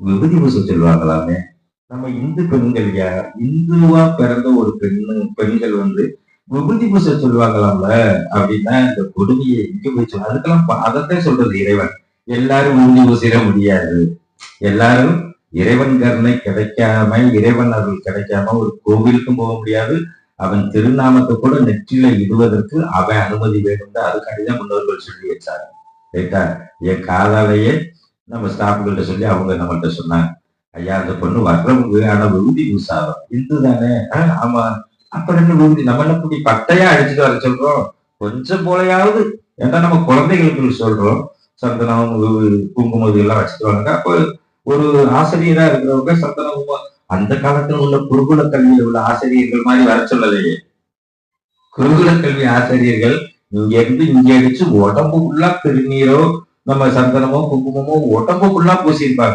விபூதி பூச சொல்லுவாங்களாமே. நம்ம இந்து பெண்கள் இந்துவா பிறந்த ஒரு பெண்கள் விபூதி பூச சொல்லுவாங்களாம்ல அப்படின்னா இந்த கொடுமையை எங்க போய் சொல்ல அதுக்கெல்லாம் அதைத்தான் சொல்றது இறைவன். எல்லாரும் விபூதி பூசிட முடியாது. எல்லாரும் இறைவன் கருணை கிடைக்காம இறைவன் அருள் கிடைக்காம ஒரு கோவிலுக்கும் போக முடியாது. அவன் திருநாமத்தை கூட நெற்றில இடுவதற்கு அவன் அனுமதி வேணும். அதுக்காண்டிதான் முன்னோர்கள் சொல்லி வச்சாங்க. ரைட்டா? என் காதாலேயே நம்ம ஸ்டாஃப்கிட்ட சொல்லி அவங்க நம்மகிட்ட சொன்னாங்க, ஐயா அந்த பொண்ணு வர்றவங்க ஆனா விபூதி பூசாரம் இந்து தானே. ஆமா. அப்ப ரெண்டு விபூதி நம்ம என்ன புடி பட்டையா அடிச்சுட்டு வர சொல்றோம். கொஞ்சம் போலையாவது ஏன்னா நம்ம குழந்தைகளுக்கு சொல்றோம் சந்தனம் குங்குமம் எல்லாம் வச்சுட்டு வாங்க. அப்போ ஒரு ஆசிரியரா இருக்கிறவங்க சந்தனம் அந்த காலத்துல உள்ள குருகுல கல்வியில உள்ள ஆசிரியர்கள் மாதிரி வர சொல்லலையே. குருகுல கல்வி ஆசிரியர்கள் இங்க இருந்து இங்க அடிச்சு உடம்பு ஃபுல்லா திருநீரோ நம்ம சந்தனமோ குங்குமமோ உடம்பு ஃபுல்லா பூசியிருப்பாங்க.